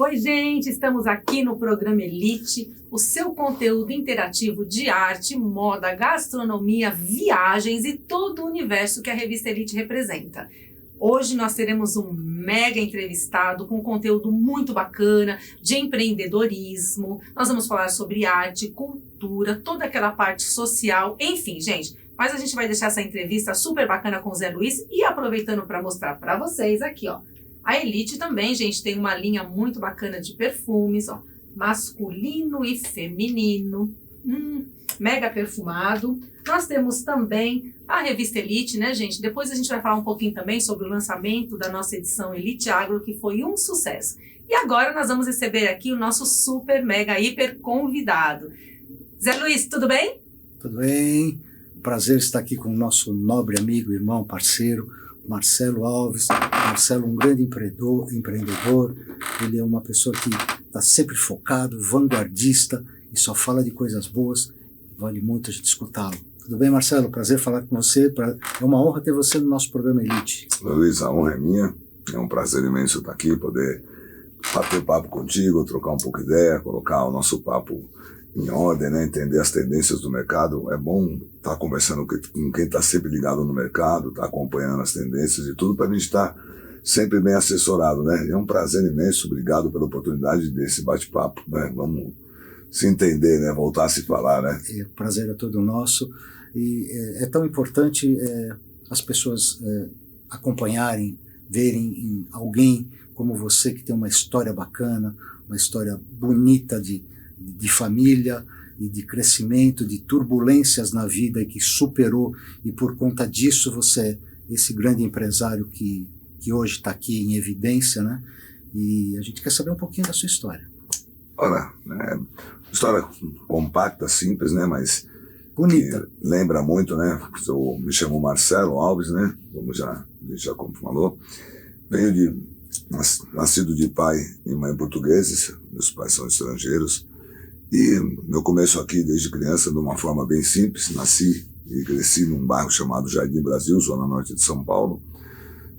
Oi, gente, estamos aqui no programa Elite, o seu conteúdo interativo de arte, moda, gastronomia, viagens e todo o universo que a revista Elite representa. Hoje nós teremos um mega entrevistado com conteúdo muito bacana de empreendedorismo. Nós vamos falar sobre arte, cultura, toda aquela parte social, enfim, gente. Mas a gente vai deixar essa entrevista super bacana com o Zé Luiz e aproveitando para mostrar para vocês aqui, ó. A Elite também, gente, tem uma linha muito bacana de perfumes, ó, masculino e feminino, mega perfumado. Nós temos também a revista Elite, né, gente? Depois a gente vai falar um pouquinho também sobre o lançamento da nossa edição Elite Agro, que foi um sucesso. E agora nós vamos receber aqui o nosso super, mega, hiper convidado. Zé Luiz, tudo bem? Tudo bem. Prazer estar aqui com o nosso nobre amigo, irmão, parceiro, Marcelo Alves. Marcelo, um grande empreendedor, ele é uma pessoa que está sempre focado, vanguardista e só fala de coisas boas, vale muito a gente escutá-lo. Tudo bem, Marcelo? Prazer falar com você, é uma honra ter você no nosso programa Elite. Luiz, a honra é minha, é um prazer imenso estar aqui, poder bater papo contigo, trocar um pouco de ideia, colocar o nosso papo em ordem, né? Entender as tendências do mercado. É bom estar conversando com quem está sempre ligado no mercado, está acompanhando as tendências e tudo, para a gente estar sempre bem assessorado, né? É um prazer imenso, obrigado pela oportunidade desse bate-papo, né? Vamos se entender, né? Voltar a se falar, né? O prazer é todo nosso e é tão importante as pessoas acompanharem, verem em alguém como você que tem uma história bacana, uma história bonita de família e de crescimento, de turbulências na vida e que superou, e por conta disso você é esse grande empresário que hoje está aqui em evidência, né? E a gente quer saber um pouquinho da sua história. Olha, história compacta, simples, né? Mas bonita. Lembra muito, né? Eu me chamo Marcelo Alves, né? Como a gente já falou. Nascido de pai e mãe portugueses, meus pais são estrangeiros. E meu começo aqui desde criança de uma forma bem simples. Nasci e cresci num bairro chamado Jardim Brasil, zona norte de São Paulo,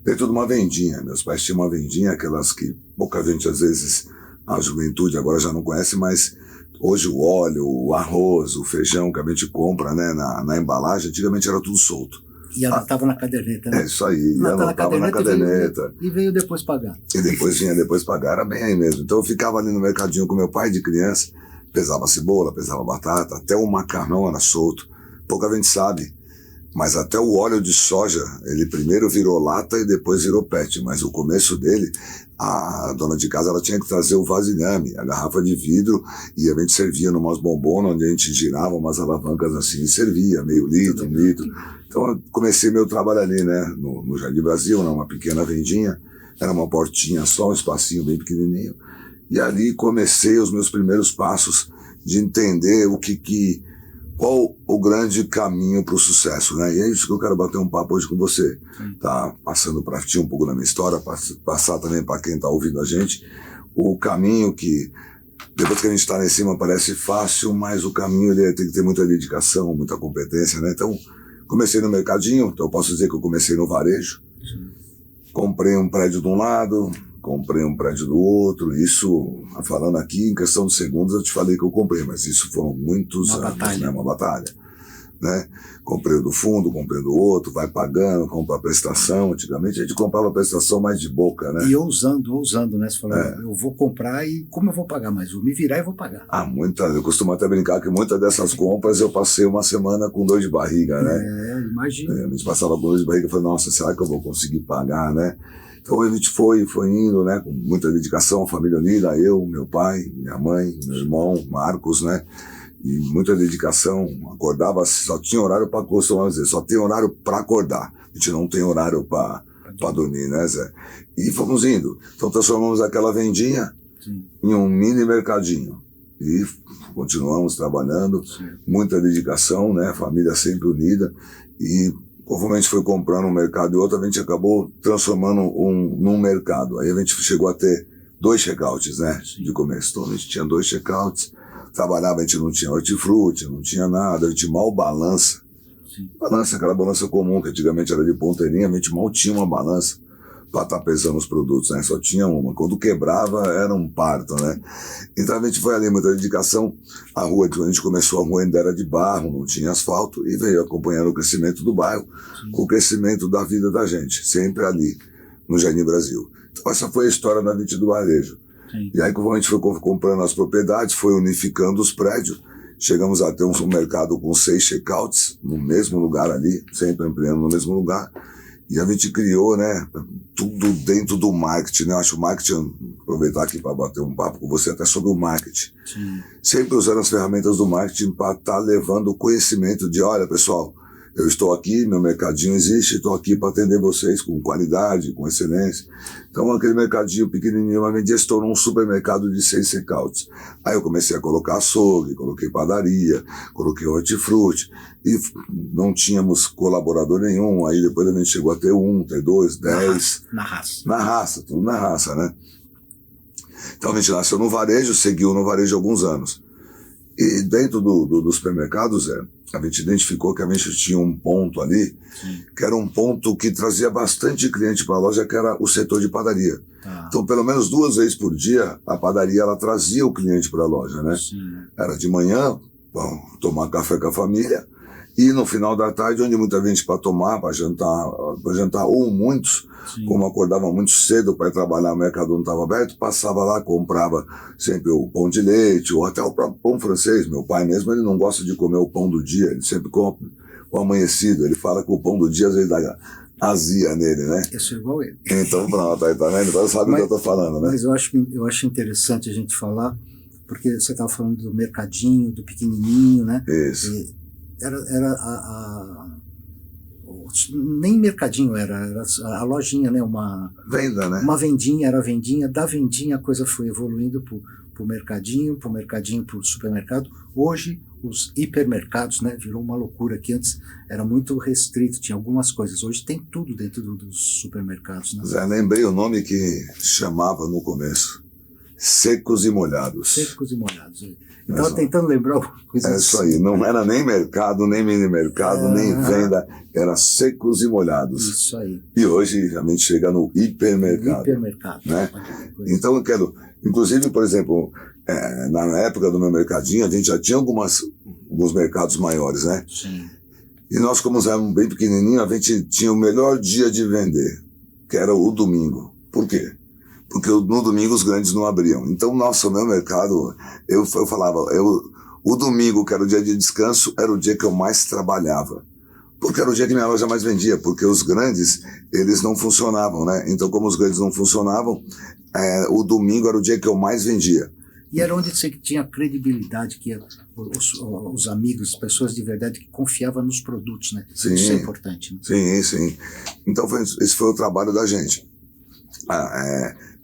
dentro de uma vendinha. Meus pais tinham uma vendinha, aquelas que pouca gente, às vezes, a juventude agora já não conhece, mas hoje o óleo, o arroz, o feijão que a gente compra, né, na embalagem, antigamente era tudo solto. E anotava na caderneta, né? É isso aí, anotava na caderneta. E veio depois pagar. E depois vinha depois pagar, era bem aí mesmo. Então eu ficava ali no mercadinho com meu pai de criança, pesava cebola, pesava batata, até o macarrão era solto. Pouca gente sabe, mas até o óleo de soja, ele primeiro virou lata e depois virou PET. Mas o começo dele, a dona de casa, ela tinha que trazer o vasilhame, a garrafa de vidro, e a gente servia numas bombonas, onde a gente girava umas alavancas assim, e servia meio litro, um litro. Então eu comecei meu trabalho ali, né, no Jardim Brasil, numa pequena vendinha, era uma portinha só, um espacinho bem pequenininho. E ali comecei os meus primeiros passos de entender qual o grande caminho para o sucesso, né? E é isso que eu quero bater um papo hoje com você. Tá passando para ti um pouco da minha história, passar também para quem está ouvindo a gente, o caminho que, depois que a gente está lá em cima, parece fácil, mas o caminho ele tem que ter muita dedicação, muita competência, né? Então, comecei no mercadinho, então eu posso dizer que eu comecei no varejo. Comprei um prédio de um lado, comprei um prédio do outro, isso, falando aqui, em questão de segundos, eu te falei que eu comprei, mas isso foram muitos anos, né? Uma batalha, né? Comprei o do fundo, comprei do outro, vai pagando, compra a prestação. Antigamente a gente comprava a prestação mais de boca, né? E ousando, né? Você falou, eu vou comprar e como eu vou pagar mais? Vou me virar e vou pagar. Eu costumo até brincar que muitas dessas compras eu passei uma semana com dor de barriga, né? Imagina. A gente passava com dor de barriga e falei, nossa, será que eu vou conseguir pagar, né? Então a gente foi indo, né, com muita dedicação, família unida, eu, meu pai, minha mãe, meu irmão, Marcos, né, e muita dedicação. Acordava, só tinha horário para, costumamos dizer, só tem horário para acordar, a gente não tem horário para dormir, né, Zé? E fomos indo. Então transformamos aquela vendinha em um mini mercadinho e continuamos trabalhando, muita dedicação, né, família sempre unida. E conforme a gente foi comprando um mercado e outro, a gente acabou transformando num mercado. Aí a gente chegou a ter 2 checkouts, né, de começo. Então a gente tinha 2 checkouts, trabalhava, a gente não tinha hortifruti, não tinha nada, a gente mal balança. Balança, aquela balança comum, que antigamente era de ponteirinha, a gente mal tinha uma balança. para estar pesando os produtos, né? Só tinha uma. Quando quebrava, era um parto, né? Então a gente foi ali, muita dedicação. A rua, quando a gente começou, a rua ainda era de barro, não tinha asfalto, e veio acompanhando o crescimento do bairro, o crescimento da vida da gente, sempre ali, no Jardim Brasil. Então essa foi a história da Elite do Varejo. Sim. E aí, como a gente foi comprando as propriedades, foi unificando os prédios, chegamos a ter um mercado com 6 checkouts, no mesmo lugar ali, sempre ampliando no mesmo lugar. E a gente criou, né, tudo dentro do marketing, né? Eu acho o marketing, aproveitar aqui para bater um papo com você até sobre o marketing. Sim. Sempre usando as ferramentas do marketing para estar levando o conhecimento de, olha, pessoal, eu estou aqui, meu mercadinho existe, estou aqui para atender vocês com qualidade, com excelência. Então, aquele mercadinho pequenininho, mas vendia, se tornou um supermercado de 6 checkouts. Aí eu comecei a colocar açougue, coloquei padaria, coloquei hortifruti, e não tínhamos colaborador nenhum. Aí depois a gente chegou a ter 1, ter 2, 10. Na raça. Na raça, tudo na raça, né? Então a gente nasceu no varejo, seguiu no varejo alguns anos. E dentro dos supermercados, a gente identificou que a gente tinha um ponto ali, que era um ponto que trazia bastante cliente para a loja, que era o setor de padaria. Tá. Então, pelo menos 2 vezes por dia, a padaria ela trazia o cliente para a loja, né? Sim. Era de manhã, bom, tomar café com a família, e no final da tarde, onde muita gente para tomar, para jantar, ou muitos, Sim. como acordava muito cedo para ir trabalhar, o mercado não estava aberto, passava lá, comprava sempre o pão de leite, ou até o próprio pão francês. Meu pai mesmo, ele não gosta de comer o pão do dia, ele sempre compra o amanhecido. Ele fala que o pão do dia às vezes dá azia nele, né? Eu sou igual ele. Então pronto, aí tá vendo? Então sabe o que eu tô falando, né? Mas eu acho interessante a gente falar, porque você estava falando do mercadinho, do pequenininho, né? Isso. E nem mercadinho era a lojinha, né? Venda, né? Uma vendinha, era a vendinha. Da vendinha a coisa foi evoluindo pro mercadinho, pro supermercado. Hoje os hipermercados, né? Virou uma loucura, que antes era muito restrito, tinha algumas coisas. Hoje tem tudo dentro dos supermercados, né? Zé, lembrei o nome que chamava no começo. Secos e molhados. Secos e molhados. Estava tentando lembrar alguma coisa. É isso aí, não era nem mercado, nem mini mercado, nem venda, era secos e molhados. Isso aí. E hoje a gente chega no hipermercado. Hipermercado. Né? Então eu quero, inclusive, por exemplo, na época do meu mercadinho, a gente já tinha alguns mercados maiores, né? Sim. E nós, como éramos bem pequenininhos, a gente tinha o melhor dia de vender, que era o domingo. Por quê? Porque no domingo os grandes não abriam. Então, nossa, o meu mercado, eu falava, o domingo, que era o dia de descanso, era o dia que eu mais trabalhava. Porque era o dia que minha loja mais vendia, porque os grandes, eles não funcionavam, né? Então, como os grandes não funcionavam, o domingo era o dia que eu mais vendia. E era onde você tinha credibilidade, que os amigos, as pessoas de verdade que confiavam nos produtos, né? Sim. Isso é importante, né? Sim, sim. Então, esse foi o trabalho da gente.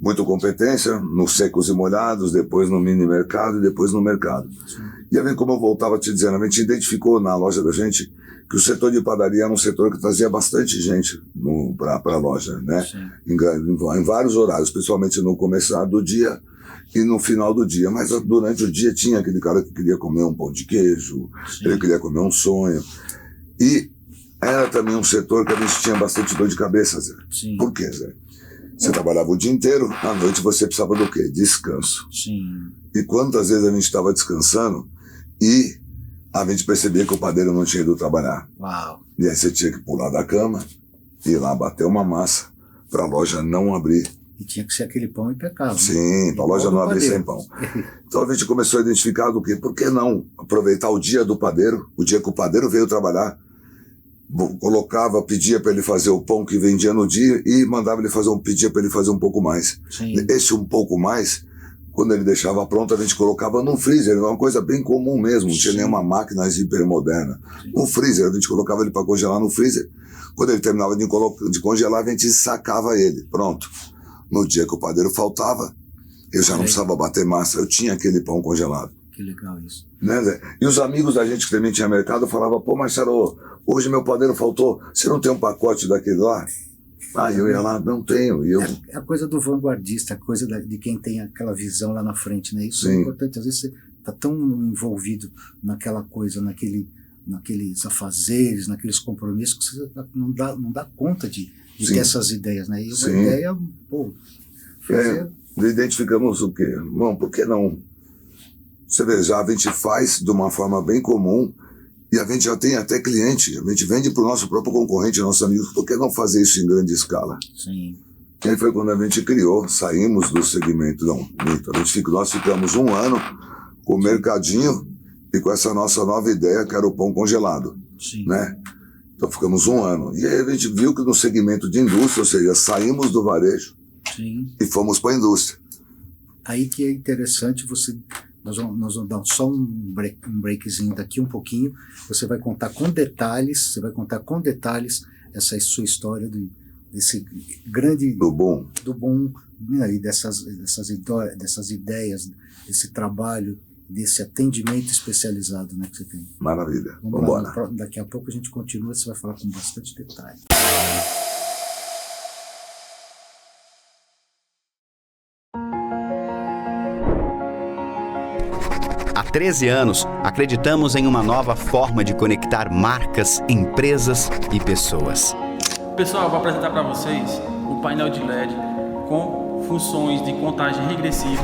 Muita competência nos secos e molhados, depois no mini mercado e depois no mercado. Sim. E aí, como eu voltava te dizendo, a gente identificou na loja da gente que o setor de padaria era um setor que trazia bastante gente para a loja, né? Em vários horários, principalmente no começo do dia e no final do dia. Mas durante o dia tinha aquele cara que queria comer um pão de queijo, sim, ele queria comer um sonho. E era também um setor que a gente tinha bastante dor de cabeça, Zé. Sim. Por quê, Zé? Você trabalhava o dia inteiro, à noite você precisava do quê? Descanso. Sim. E quantas vezes a gente estava descansando e a gente percebia que o padeiro não tinha ido trabalhar. Uau. E aí você tinha que pular da cama, ir lá bater uma massa para a loja não abrir. E tinha que ser aquele pão impecável. Sim, para a loja não abrir sem pão. Então a gente começou a identificar do quê? Por que não aproveitar o dia do padeiro, o dia que o padeiro veio trabalhar, colocava, pedia para ele fazer o pão que vendia no dia e mandava ele pedia para ele fazer um pouco mais. Sim. Esse um pouco mais, quando ele deixava pronto, a gente colocava num freezer, uma coisa bem comum mesmo, não tinha nenhuma máquina hipermoderna. Um freezer, a gente colocava ele para congelar no freezer. Quando ele terminava de congelar, a gente sacava ele, pronto. No dia que o padeiro faltava, eu já não precisava bater massa, eu tinha aquele pão congelado. Que legal isso. Né, Zé? E os amigos da gente que também tinha mercado falavam, pô, Marcelo, hoje meu padeiro faltou, você não tem um pacote daquele lá? Ah, eu ia lá, não tenho. E eu... É a coisa do vanguardista, a coisa de quem tem aquela visão lá na frente, né? Isso Sim. é importante. Às vezes você está tão envolvido naquela coisa, naquele naqueles afazeres, naqueles compromissos, que você não dá conta de ter essas ideias, né? E uma ideia, identificamos o quê? Bom, por que não? Você veja, a gente faz de uma forma bem comum e a gente já tem até cliente, a gente vende para o nosso próprio concorrente, nossos amigos, por que não fazer isso em grande escala? Sim. E aí foi quando a gente criou, saímos do segmento, nós ficamos 1 ano com o mercadinho e com essa nossa nova ideia, que era o pão congelado, né? Então ficamos 1 ano. E aí a gente viu que no segmento de indústria, ou seja, saímos do varejo e fomos para a indústria. Aí que é interessante, nós vamos dar só um breakzinho daqui um pouquinho, você vai contar com detalhes, essa sua história desse grande... Do bom, né, dessas ideias, desse trabalho, desse atendimento especializado, né, que você tem. Maravilha, Vamos embora. Daqui a pouco a gente continua, você vai falar com bastante detalhe. Há 13 anos, acreditamos em uma nova forma de conectar marcas, empresas e pessoas. Pessoal, eu vou apresentar para vocês o painel de LED com funções de contagem regressiva.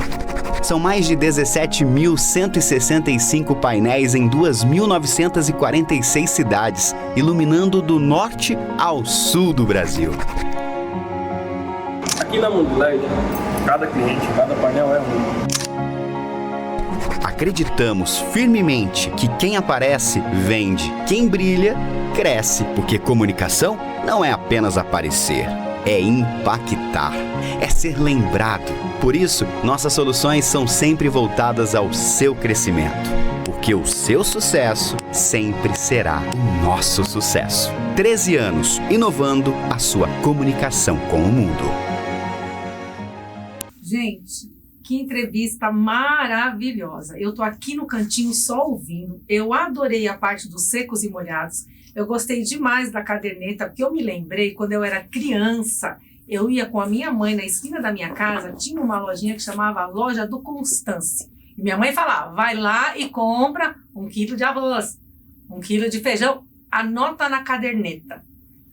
São mais de 17.165 painéis em 2.946 cidades, iluminando do norte ao sul do Brasil. Aqui na Mundo LED, cada cliente, cada painel é único. Acreditamos firmemente que quem aparece, vende. Quem brilha, cresce. Porque comunicação não é apenas aparecer, é impactar, é ser lembrado. Por isso, nossas soluções são sempre voltadas ao seu crescimento. Porque o seu sucesso sempre será o nosso sucesso. 13 anos, inovando a sua comunicação com o mundo. Gente, que entrevista maravilhosa. Eu tô aqui no cantinho só ouvindo. Eu adorei a parte dos secos e molhados. Eu gostei demais da caderneta, porque eu me lembrei, quando eu era criança, eu ia com a minha mãe na esquina da minha casa, tinha uma lojinha que chamava Loja do Constance. E minha mãe falava, vai lá e compra 1 quilo de arroz, 1 quilo de feijão, anota na caderneta.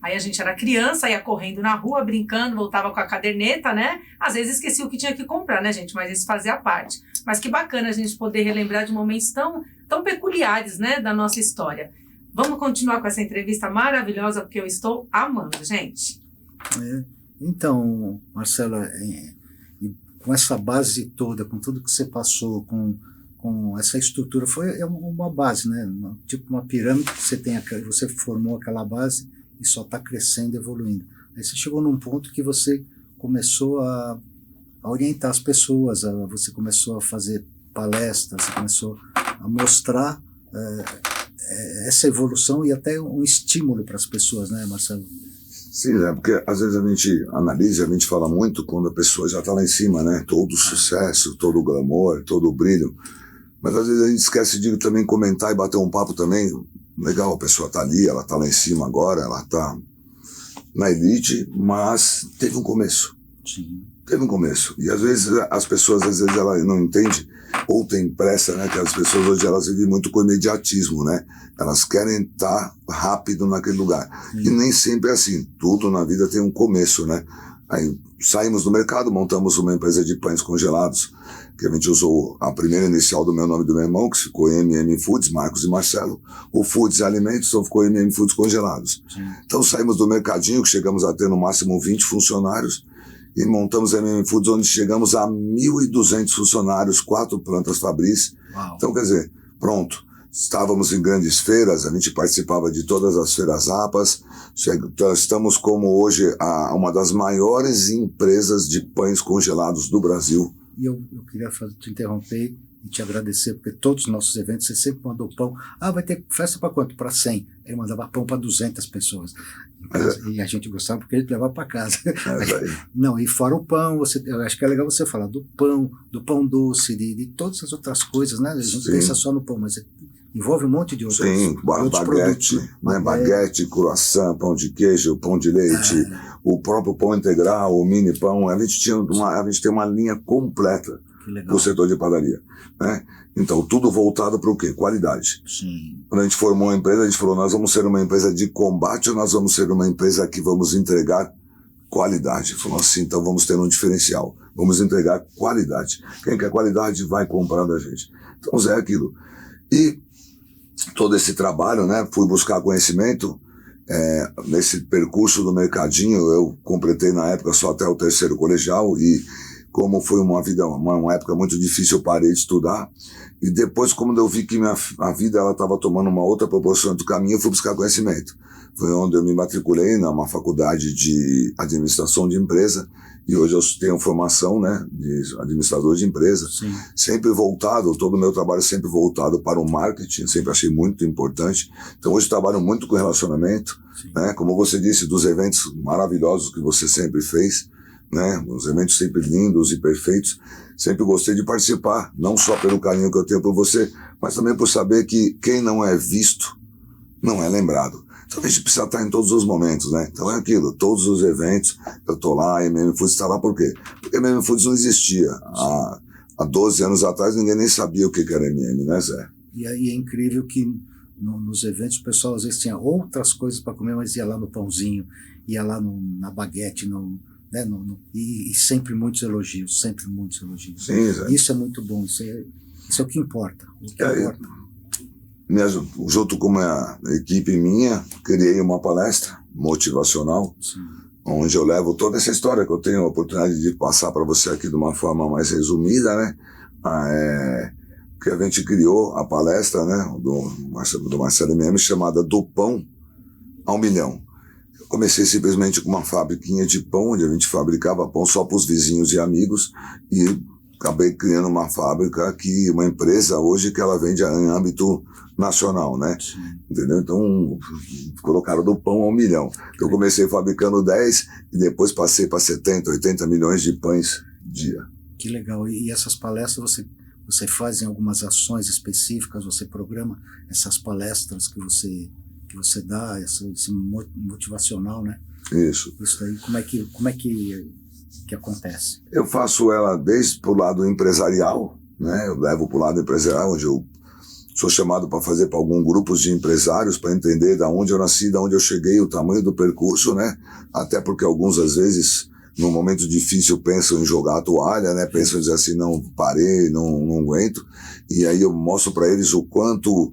Aí a gente era criança, ia correndo na rua, brincando, voltava com a caderneta, né? Às vezes esquecia o que tinha que comprar, né, gente? Mas isso fazia parte. Mas que bacana a gente poder relembrar de momentos tão peculiares, né, da nossa história. Vamos continuar com essa entrevista maravilhosa, porque eu estou amando, gente. Então, Marcela, com essa base toda, com tudo que você passou, com essa estrutura, foi uma base, né? Tipo uma pirâmide que você formou aquela base e só está crescendo, evoluindo. Aí você chegou num ponto que você começou a orientar as pessoas, você começou a fazer palestras, você começou a mostrar essa evolução e até um estímulo para as pessoas, né, Marcelo? Sim, porque às vezes a gente analisa, a gente fala muito quando a pessoa já está lá em cima, né? Todo o sucesso, todo o glamour, todo o brilho. Mas às vezes a gente esquece de também comentar e bater um papo também. Legal, a pessoa está ali, ela está lá em cima agora, ela está na elite, mas teve um começo. Sim. Teve um começo. E às vezes as pessoas, ela não entende ou tem pressa, né? Que as pessoas hoje elas vivem muito com imediatismo, né? Elas querem estar rápido naquele lugar. E nem sempre é assim. Tudo na vida tem um começo, né? Aí saímos do mercado, montamos uma empresa de pães congelados, que a gente usou a primeira inicial do meu nome e do meu irmão, que ficou MM Foods, Marcos e Marcelo. O Foods Alimentos, então ficou MM Foods Congelados. Sim. Então saímos do mercadinho, que chegamos a ter no máximo 20 funcionários, e montamos a MM Foods, onde chegamos a 1.200 funcionários, 4 plantas fabris. Uau. Então, quer dizer, pronto. Estávamos em grandes feiras, a gente participava de todas as feiras APAs. Estamos como hoje uma das maiores empresas de pães congelados do Brasil. E eu queria te interromper e te agradecer, porque todos os nossos eventos você sempre mandou pão. Vai ter festa para quanto? Para 100. Ele mandava pão para 200 pessoas. E a gente gostava porque ele levava para casa. Não, e fora o pão, eu acho que é legal você falar do pão doce, de todas as outras coisas, né? A gente pensa só no pão, mas envolve um monte de outros. Sim, baguete, né? Baguete, croissant, pão de queijo, pão de leite, o próprio pão integral, o mini pão. A gente tem uma linha completa. o setor de padaria, né? Então, tudo voltado para o quê? Qualidade. Sim. Quando a gente formou a empresa, a gente falou, nós vamos ser uma empresa de combate ou nós vamos ser uma empresa que vamos entregar qualidade? Falou assim, então vamos ter um diferencial. Vamos entregar qualidade. Quem quer qualidade vai comprar da gente. Então, é aquilo. E todo esse trabalho, né? Fui buscar conhecimento. Nesse percurso do mercadinho, eu completei na época só até o 3º colegial e como foi uma época muito difícil, eu parei de estudar e depois, como eu vi que a vida estava tomando uma outra proporção do caminho, eu fui buscar conhecimento. Foi onde eu me matriculei numa faculdade de administração de empresa e hoje eu tenho formação, né, de administrador de empresa. Sim. Sempre voltado, todo o meu trabalho sempre voltado para o marketing, sempre achei muito importante. Então hoje eu trabalho muito com relacionamento, né, como você disse, dos eventos maravilhosos que você sempre fez, né, os eventos sempre lindos e perfeitos. Sempre gostei de participar, não só pelo carinho que eu tenho por você, mas também por saber que quem não é visto não é lembrado. Então a gente precisa estar em todos os momentos, né? Então é aquilo, todos os eventos, eu tô lá, a MM Foods está lá por quê? Porque a MM Foods não existia. Há 12 anos atrás ninguém nem sabia o que era MM, né, Zé? E aí é incrível que nos eventos o pessoal às vezes tinha outras coisas para comer, mas ia lá no pãozinho, ia lá na baguete, né, e sempre muitos elogios, sempre muitos elogios. Sim, Zé. Isso é muito bom, isso é o que importa. O que importa. Junto com a equipe minha, criei uma palestra motivacional, Sim. onde eu levo toda essa história que eu tenho a oportunidade de passar para você aqui de uma forma mais resumida, né? Que a gente criou a palestra, né, do Marcelo MM, chamada Do Pão ao Milhão. Eu comecei simplesmente com uma fabriquinha de pão, onde a gente fabricava pão só para os vizinhos e amigos, e acabei criando uma fábrica, uma empresa hoje que ela vende em âmbito nacional, né? Sim. Entendeu? Então, colocaram do pão ao milhão. Eu comecei fabricando 10 e depois passei para 70, 80 milhões de pães dia. Que legal. E essas palestras você faz em algumas ações específicas, você programa essas palestras que você dá, esse motivacional, né? Isso. Isso aí, como é que acontece? Eu faço ela desde pro lado empresarial, né? Eu levo pro lado empresarial, onde eu sou chamado para fazer para alguns grupos de empresários para entender da onde eu nasci, da onde eu cheguei, o tamanho do percurso, né? Até porque alguns, às vezes, num momento difícil, pensam em jogar a toalha, né? Pensam em dizer assim, não, parei, não aguento. E aí eu mostro para eles o quanto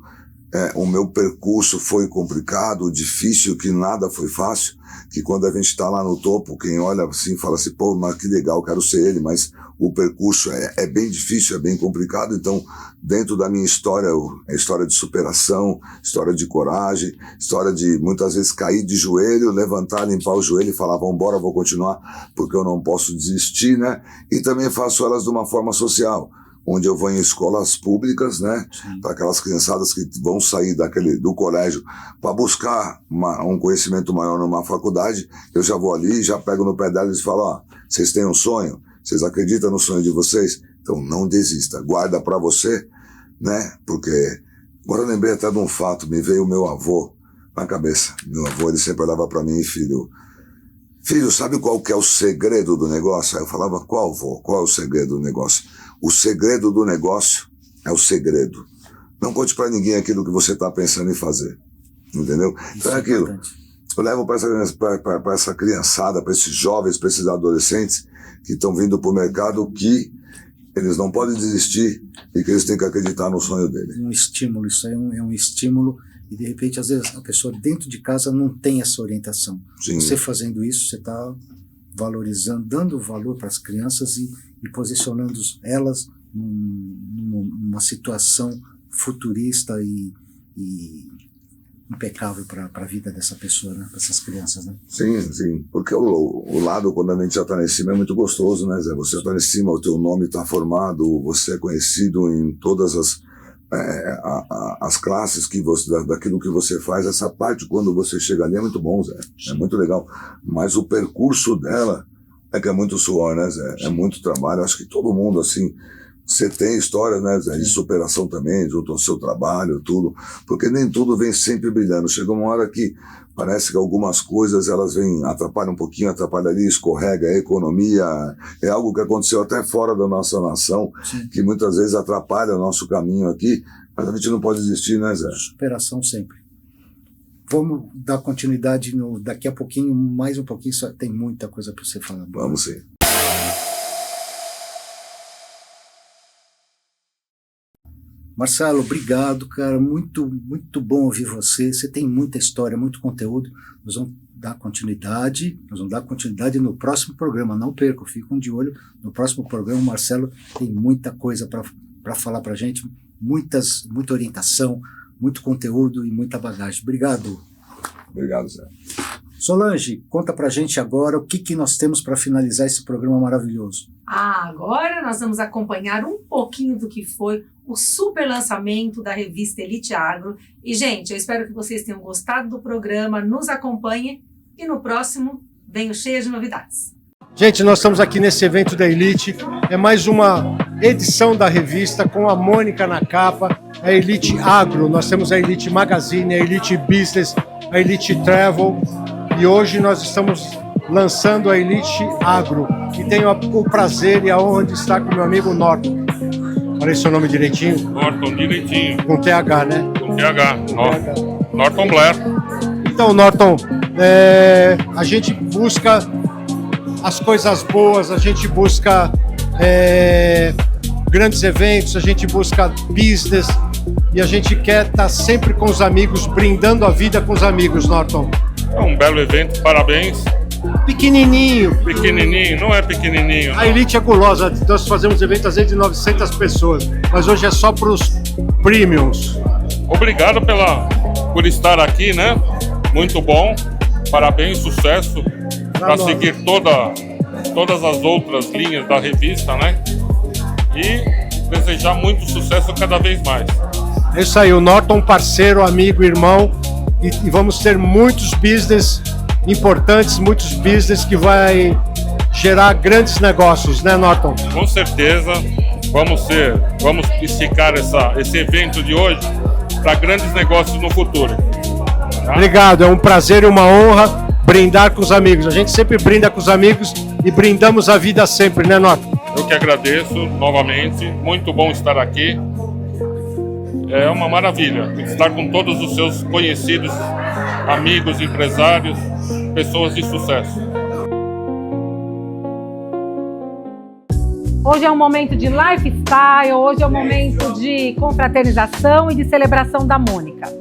o meu percurso foi complicado, difícil, que nada foi fácil, que quando a gente está lá no topo, quem olha assim fala assim, pô, mas que legal, quero ser ele, mas o percurso é bem difícil, é bem complicado. Então, dentro da minha história, é história de superação, história de coragem, história de muitas vezes cair de joelho, levantar, limpar o joelho e falar, vambora, vou continuar, porque eu não posso desistir, né? E também faço elas de uma forma social, onde eu vou em escolas públicas, né, para aquelas criançadas que vão sair do colégio para buscar um conhecimento maior numa faculdade. Eu já vou ali, já pego no pé delas e falo, ó, vocês têm um sonho? Vocês acreditam no sonho de vocês? Então não desista, guarda para você, né, porque agora eu lembrei até de um fato, me veio o meu avô na cabeça. Meu avô, ele sempre olhava para mim, filho, sabe qual que é o segredo do negócio? Aí eu falava, qual, vô? Qual é o segredo do negócio? O segredo do negócio é o segredo. Não conte para ninguém aquilo que você está pensando em fazer. Entendeu? Então é aquilo. Eu levo para essa criançada, para esses jovens, para esses adolescentes que estão vindo para o mercado, que eles não podem desistir e que eles têm que acreditar no sonho dele. Um estímulo, isso aí é um estímulo. E de repente, às vezes, a pessoa dentro de casa não tem essa orientação. Sim. Você fazendo isso, você está valorizando, dando valor para as crianças e posicionando elas numa situação futurista e impecável para a vida dessa pessoa, né? Dessas crianças, né? Sim, sim. Porque o lado, quando a gente já está lá em cima, é muito gostoso, né, Zé? Você está lá em cima, o teu nome está formado, você é conhecido em todas as classes daquilo que você faz. Essa parte, quando você chega ali, é muito bom, Zé. É muito legal. Mas o percurso dela é que é muito suor, né, Zé? É muito trabalho. Acho que todo mundo, assim, você tem histórias, né, Zé, de superação também, junto ao seu trabalho, tudo, porque nem tudo vem sempre brilhando. Chega uma hora que parece que algumas coisas elas vêm, atrapalham um pouquinho, atrapalha ali, escorrega, a economia, é algo que aconteceu até fora da nossa nação, sim, que muitas vezes atrapalha o nosso caminho aqui, mas a gente não pode desistir, né, Zé? Superação sempre. Vamos dar continuidade daqui a pouquinho, mais um pouquinho, só tem muita coisa para você falar. Vamos sim. Marcelo, obrigado, cara, muito bom ouvir você, você tem muita história, muito conteúdo, nós vamos dar continuidade no próximo programa, não percam, ficam de olho, no próximo programa o Marcelo tem muita coisa para falar para a gente, muita orientação, muito conteúdo e muita bagagem. Obrigado. Obrigado, Zé. Solange, conta pra gente agora o que nós temos para finalizar esse programa maravilhoso. Agora nós vamos acompanhar um pouquinho do que foi o super lançamento da revista Elite Agro. E, gente, eu espero que vocês tenham gostado do programa, nos acompanhem e no próximo venho cheia de novidades. Gente, nós estamos aqui nesse evento da Elite, é mais uma edição da revista com a Mônica na capa, a Elite Agro, nós temos a Elite Magazine, a Elite Business, a Elite Travel, e hoje nós estamos lançando a Elite Agro, que tenho o prazer e a honra de estar com meu amigo Norton. Olha esse seu nome direitinho? Norton, direitinho. Com TH, né? Com TH, Norton Blair. Então, Norton, a gente busca as coisas boas, a gente busca grandes eventos, a gente busca business e a gente quer estar sempre com os amigos, brindando a vida com os amigos, Norton. É um belo evento, parabéns. Pequenininho. Pequenininho, não é pequenininho. A Elite é gulosa, nós fazemos eventos às vezes de 900 pessoas, mas hoje é só para os premiums. Obrigado por estar aqui, né? Muito bom, parabéns, sucesso, para seguir todas as outras linhas da revista, né? E desejar muito sucesso cada vez mais. É isso aí, o Norton, parceiro, amigo, irmão, e vamos ter muitos business importantes, muitos business que vai gerar grandes negócios, né, Norton? Com certeza, vamos esticar esse evento de hoje para grandes negócios no futuro. Tá? Obrigado, é um prazer e uma honra brindar com os amigos. A gente sempre brinda com os amigos e brindamos a vida sempre, né, Norton? Eu que agradeço novamente, muito bom estar aqui. É uma maravilha estar com todos os seus conhecidos, amigos, empresários, pessoas de sucesso. Hoje é um momento de lifestyle, hoje é um momento de confraternização e de celebração da Mônica.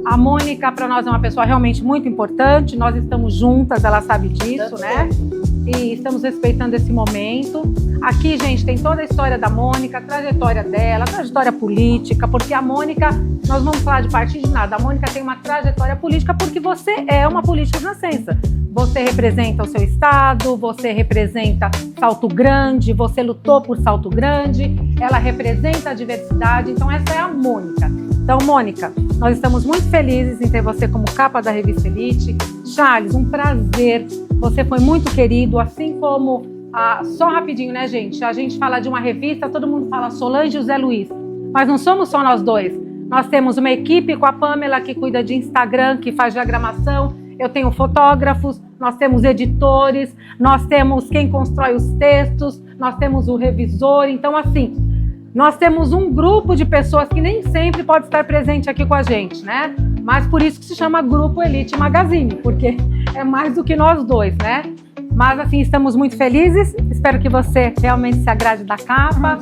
A Mônica, para nós, é uma pessoa realmente muito importante, nós estamos juntas, ela sabe disso, né? E estamos respeitando esse momento. Aqui, gente, tem toda a história da Mônica, a trajetória dela, a trajetória política, porque a Mônica, nós vamos falar de partido de nada, a Mônica tem uma trajetória política porque você é uma política de nascença. Você representa o seu estado, você representa Salto Grande, você lutou por Salto Grande, ela representa a diversidade, então essa é a Mônica. Então, Mônica, nós estamos muito felizes em ter você como capa da revista Elite. Charles, um prazer, você foi muito querido, assim como, só rapidinho, né, gente? A gente fala de uma revista, todo mundo fala Solange e o Zé Luiz, mas não somos só nós dois. Nós temos uma equipe com a Pamela que cuida de Instagram, que faz diagramação, eu tenho fotógrafos, nós temos editores, nós temos quem constrói os textos, nós temos o revisor, então assim, nós temos um grupo de pessoas que nem sempre pode estar presente aqui com a gente, né? Mas por isso que se chama Grupo Elite Magazine, porque é mais do que nós dois, né? Mas assim, estamos muito felizes, espero que você realmente se agrade da capa.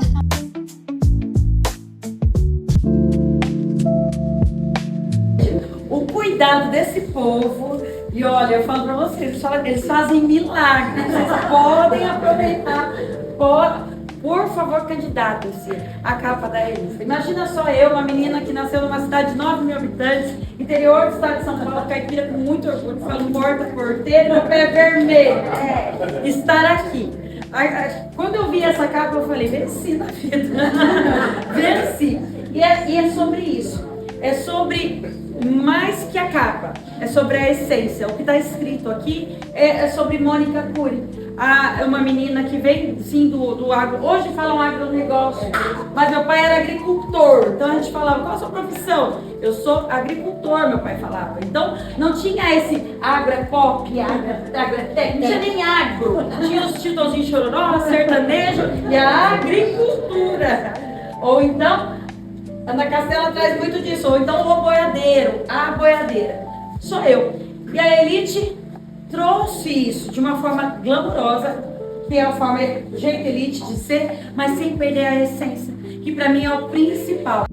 O cuidado desse povo, e olha, eu falo pra vocês, eles fazem milagres, vocês podem aproveitar, por favor, candidatem-se à capa da revista. Imagina só eu, uma menina que nasceu numa cidade de 9 mil habitantes, interior do estado de São Paulo, caipira com muito orgulho, falo porta-porteiro, meu pé vermelho, estar aqui. Quando eu vi essa capa, eu falei, venci na vida, venci. E é sobre isso, é sobre mais que a capa, é sobre a essência. O que está escrito aqui é sobre Mônica Cury. uma menina que vem, sim, do agro. Hoje falam agronegócio, mas meu pai era agricultor. Então a gente falava, qual a sua profissão? Eu sou agricultor, meu pai falava. Então não tinha esse agropop, agratec, não tinha nem agro. Tinha os Titãozinho Chororó, sertanejo e a agricultura. Ou então, Ana Castela traz muito disso. Ou então o boiadeiro, a boiadeira. Sou eu. E a Elite trouxe isso de uma forma glamourosa, que é a forma, o jeito Elite de ser, mas sem perder a essência, que para mim é o principal.